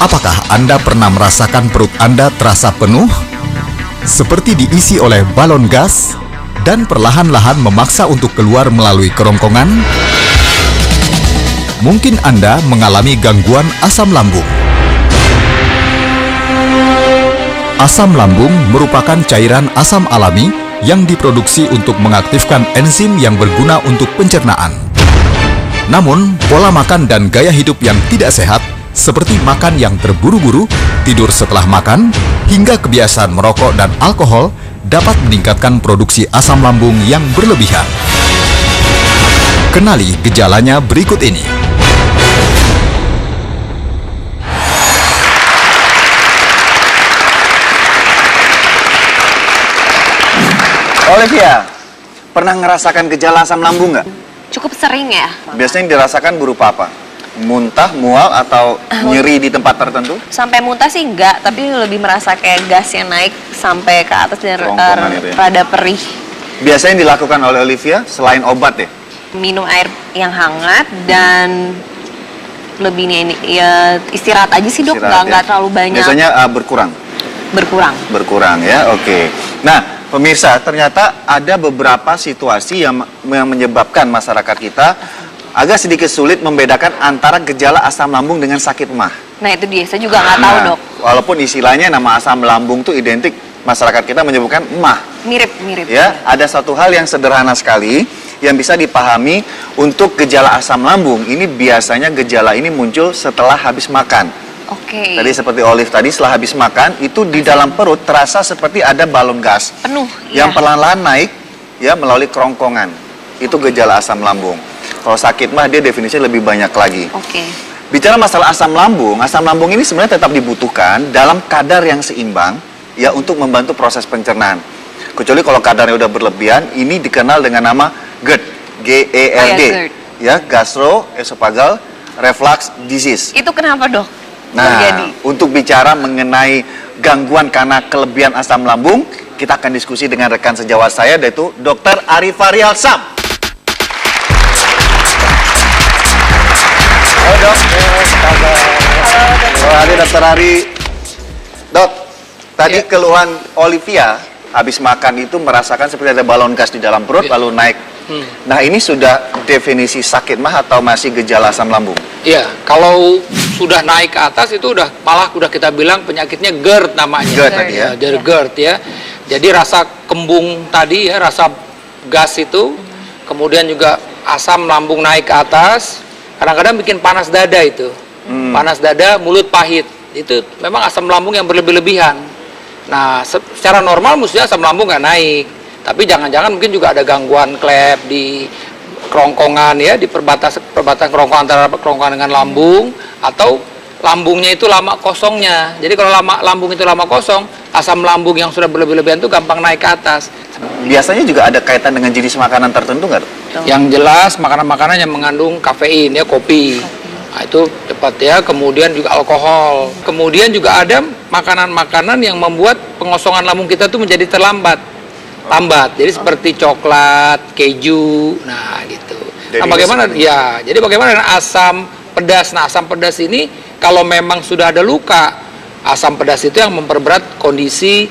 Apakah Anda pernah merasakan perut Anda terasa penuh? Seperti diisi oleh balon gas dan perlahan-lahan memaksa untuk keluar melalui kerongkongan? Mungkin Anda mengalami gangguan asam lambung. Asam lambung merupakan cairan asam alami yang diproduksi untuk mengaktifkan enzim yang berguna untuk pencernaan. Namun, pola makan dan gaya hidup yang tidak sehat seperti makan yang terburu-buru, tidur setelah makan, hingga kebiasaan merokok dan alkohol dapat meningkatkan produksi asam lambung yang berlebihan. Kenali gejalanya berikut ini. Olivia, pernah ngerasakan gejala asam lambung nggak? Cukup sering ya. Biasanya dirasakan berupa apa? Muntah, mual, atau nyeri di tempat tertentu? Sampai muntah sih enggak, tapi lebih merasa kayak gas yang naik sampai ke atas dan Kerongkongan itu ya. rada perih. Biasanya dilakukan oleh Olivia selain obat ya? Minum air yang hangat dan lebihnya ini ya istirahat aja sih dok, Istirahat nggak ya. terlalu banyak. Biasanya berkurang? Berkurang Ya, oke. Nah, pemirsa, ternyata ada beberapa situasi yang menyebabkan masyarakat kita agak sedikit sulit membedakan antara gejala asam lambung dengan sakit emah. Nah itu dia, saya juga nggak tahu dok. Walaupun istilahnya nama asam lambung itu identik, masyarakat kita menyebutkan emah. Mirip. Ya, ada satu hal yang sederhana sekali yang bisa dipahami untuk gejala asam lambung. Ini biasanya gejala ini muncul setelah habis makan. Oke. Tadi seperti Olive tadi, setelah habis makan itu di dalam perut terasa seperti ada balon gas Penuh. yang Iya. perlahan-lahan naik ya melalui kerongkongan. Itu gejala asam lambung. Kalau sakit mah dia definisinya lebih banyak lagi. Oke. Bicara masalah asam lambung ini sebenarnya tetap dibutuhkan dalam kadar yang seimbang ya untuk membantu proses pencernaan. Kecuali kalau kadarnya udah berlebihan, ini dikenal dengan nama GERD, G-E-R-D, GERD. ya, gastroesophageal reflux disease. Itu kenapa dok? Nah, Terjadi. untuk bicara mengenai gangguan karena kelebihan asam lambung, kita akan diskusi dengan rekan sejawat saya, yaitu Dr. Ari Farial Sam. Halo dok, Halo Ari, Dr. Ari. Dok, tadi keluhan Olivia habis makan itu merasakan seperti ada balon gas di dalam perut lalu naik. Nah, ini sudah definisi sakit mah atau masih gejala asam lambung? Iya, kalau sudah naik ke atas itu malah udah kita bilang penyakitnya GERD namanya. GERD tadi ya? Dari GERD ya. Jadi rasa kembung tadi ya, rasa gas itu, kemudian juga asam lambung naik ke atas, kadang-kadang bikin panas dada itu. Panas dada, mulut pahit. Itu memang asam lambung yang berlebih-lebihan. Nah, secara normal mestinya asam lambung nggak naik. Tapi jangan-jangan mungkin juga ada gangguan klep di kerongkongan ya, di perbatasan kerongkongan antara kerongkongan dengan lambung, atau lambungnya itu lama kosongnya. Jadi kalau lambung itu lama kosong, asam lambung yang sudah berlebih-lebihan itu gampang naik ke atas. Biasanya juga ada kaitan dengan jenis makanan tertentu nggak, dok? Yang jelas makanan-makanan yang mengandung kafein ya, kopi. Nah, itu cepat ya. Kemudian juga alkohol. Kemudian juga ada makanan-makanan yang membuat pengosongan lambung kita itu menjadi lambat. Jadi seperti coklat, keju, nah gitu. Nah, bagaimana ya? Jadi bagaimana dengan asam pedas? Nah, asam pedas ini kalau memang sudah ada luka, asam pedas itu yang memperberat kondisi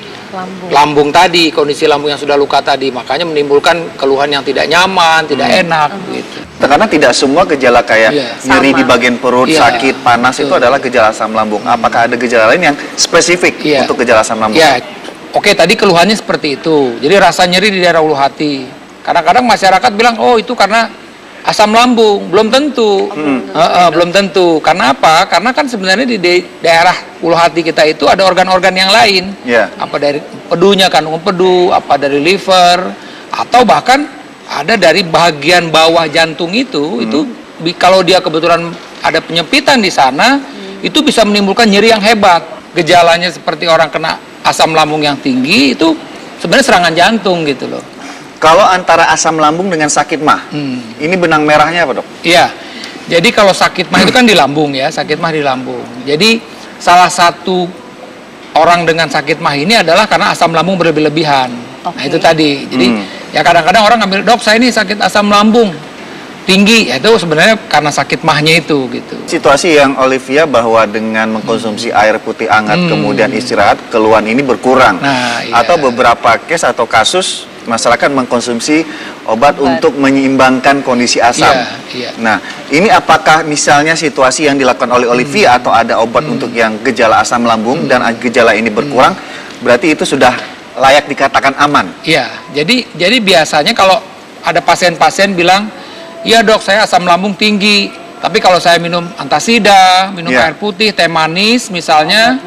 lambung tadi, kondisi lambung yang sudah luka tadi, makanya menimbulkan keluhan yang tidak nyaman, tidak enak gitu. Karena tidak semua gejala kayak nyeri Sama. di bagian perut, sakit, panas itu adalah gejala asam lambung. Apakah ada gejala lain yang spesifik untuk gejala asam lambung? Ya, oke, tadi keluhannya seperti itu. Jadi rasa nyeri di daerah ulu hati. Kadang-kadang masyarakat bilang, oh itu karena asam lambung. Belum tentu. Belum tentu. Karena apa? Karena kan sebenarnya di daerah ulu hati kita itu ada organ-organ yang lain. Apa dari pedunya, kandungan pedu, apa dari liver, atau bahkan ada dari bagian bawah jantung itu kalau dia kebetulan ada penyempitan di sana, itu bisa menimbulkan nyeri yang hebat. Gejalanya seperti orang kena asam lambung yang tinggi, itu sebenarnya serangan jantung gitu loh. Kalau antara asam lambung dengan sakit mah, ini benang merahnya apa, dok? Iya, jadi kalau sakit mah itu kan di lambung ya, sakit mah di lambung. Jadi salah satu orang dengan sakit mah ini adalah karena asam lambung berlebih-lebihan. Nah itu tadi, jadi ya kadang-kadang orang ngambil, dok saya ini sakit asam lambung. tinggi, itu sebenarnya karena sakit mahnya itu gitu. Situasi yang Olivia bahwa dengan mengkonsumsi air putih hangat kemudian istirahat, keluhan ini berkurang. Nah, iya. Atau beberapa case atau kasus masyarakat mengkonsumsi obat untuk menyeimbangkan kondisi asam. Iya. Nah, ini apakah misalnya situasi yang dilakukan oleh Olivia atau ada obat untuk yang gejala asam lambung dan gejala ini berkurang, berarti itu sudah layak dikatakan aman? Iya, jadi biasanya kalau ada pasien-pasien bilang, iya dok, saya asam lambung tinggi, tapi kalau saya minum antasida, minum air putih, teh manis misalnya,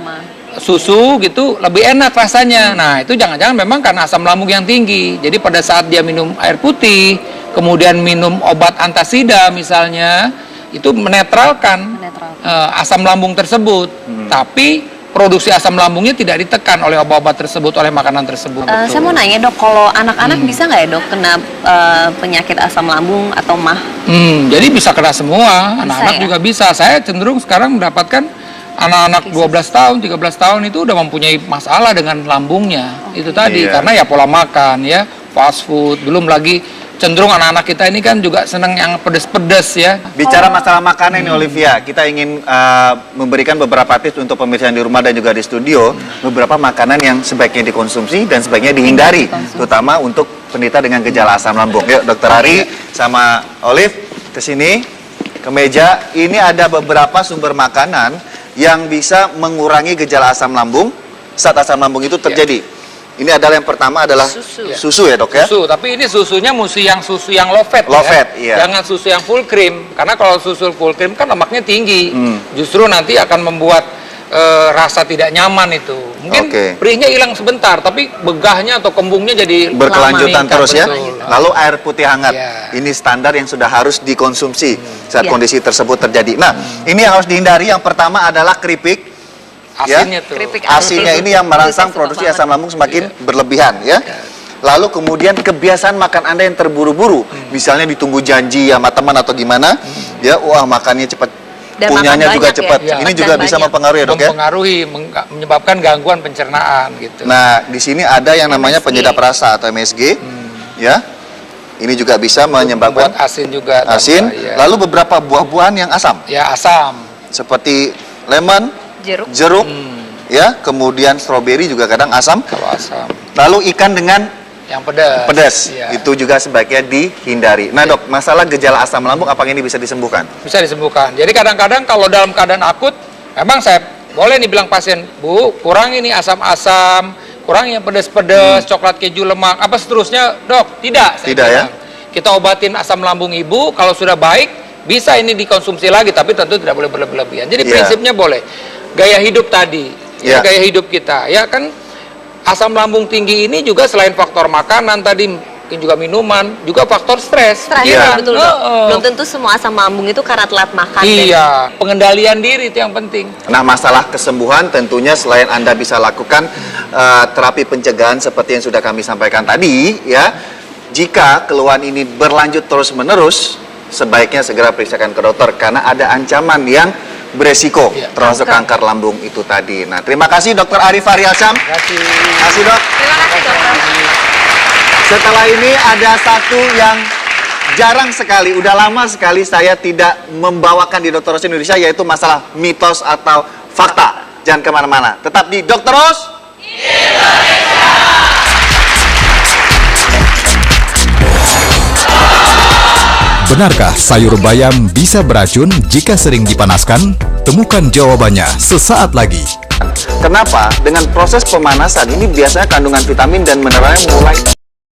susu gitu, lebih enak rasanya. Nah, itu jangan-jangan memang karena asam lambung yang tinggi. Jadi pada saat dia minum air putih, kemudian minum obat antasida misalnya, itu menetralkan asam lambung tersebut. Tapi produksi asam lambungnya tidak ditekan oleh obat-obat tersebut, oleh makanan tersebut. Saya mau nanya dok, kalau anak-anak bisa nggak ya dok kena penyakit asam lambung atau mah? Jadi bisa kena semua, anak-anak ya? juga bisa. Saya cenderung sekarang mendapatkan anak-anak 12 tahun, 13 tahun itu udah mempunyai masalah dengan lambungnya. Itu tadi, karena ya pola makan, ya fast food, belum lagi cenderung anak-anak kita ini kan juga senang yang pedes-pedes ya. Bicara masalah makanan ini Olivia, kita ingin memberikan beberapa tips untuk pemirsa di rumah dan juga di studio, beberapa makanan yang sebaiknya dikonsumsi dan sebaiknya dihindari, terutama untuk penderita dengan gejala asam lambung. Yuk, Dokter Ari sama Olive ke sini, ke meja. Ini ada beberapa sumber makanan yang bisa mengurangi gejala asam lambung saat asam lambung itu terjadi. Ini adalah yang pertama adalah susu ya dok ya? Susu, tapi ini susunya mesti yang susu yang low fat iya. Jangan susu yang full cream, karena kalau susu full cream kan lemaknya tinggi, justru nanti akan membuat rasa tidak nyaman itu. Mungkin perihnya hilang sebentar, tapi begahnya atau kembungnya jadi berkelanjutan lama, terus ya. betul. Lalu air putih hangat, ini standar yang sudah harus dikonsumsi saat kondisi tersebut terjadi. Nah, ini yang harus dihindari. Yang pertama adalah keripik. Asinnya tuh. Asinnya ini yang merangsang produksi asam lambung semakin berlebihan ya. Lalu kemudian kebiasaan makan Anda yang terburu-buru, misalnya ditunggu janji sama teman atau gimana, ya wah makannya cepat, punyanya juga cepat. Ini juga bisa mempengaruhi ya dok ya? Mempengaruhi, menyebabkan gangguan pencernaan gitu. Nah, di sini ada yang namanya penyedap rasa atau MSG, ya. Ini juga bisa menyebabkan asin juga. Asin. Lalu beberapa buah-buahan yang asam. Ya, asam. Seperti lemon, jeruk, ya, kemudian stroberi juga kadang asam. Kalau asam. Lalu ikan dengan yang pedas. Itu juga sebaiknya dihindari. Nah dok, masalah gejala asam lambung apakah ini bisa disembuhkan? Bisa disembuhkan. Jadi kadang-kadang kalau dalam keadaan akut, memang saya boleh nih bilang pasien, Bu, kurangi nih asam-asam, kurangi yang pedas-pedas, coklat, keju, lemak, apa seterusnya, dok? Tidak. Tidak ya? Kita obatin asam lambung ibu, kalau sudah baik, bisa ini dikonsumsi lagi, tapi tentu tidak boleh berlebihan. Jadi prinsipnya boleh. Gaya hidup tadi, gaya hidup kita, ya kan asam lambung tinggi ini juga selain faktor makanan tadi, mungkin juga minuman, juga faktor stres. Betul. Belum tentu semua asam lambung itu karena telat makan. Iya, pengendalian diri itu yang penting. Nah, masalah kesembuhan tentunya selain Anda bisa lakukan terapi pencegahan seperti yang sudah kami sampaikan tadi, ya. Jika keluhan ini berlanjut terus-menerus, sebaiknya segera periksakan ke dokter karena ada ancaman yang beresiko termasuk kanker lambung itu tadi. Nah, terima kasih Dokter Ari Faryalsyam. Terima kasih dok. Terima kasih dokter. Setelah ini ada satu yang jarang sekali, udah lama sekali saya tidak membawakan di Dokter Ros Indonesia, yaitu masalah mitos atau fakta. Jangan kemana-mana, tetap di Dokter Ros Indonesia. Benarkah sayur bayam bisa beracun jika sering dipanaskan? Temukan jawabannya sesaat lagi. Kenapa? Dengan proses pemanasan ini biasanya kandungan vitamin dan mineralnya mulai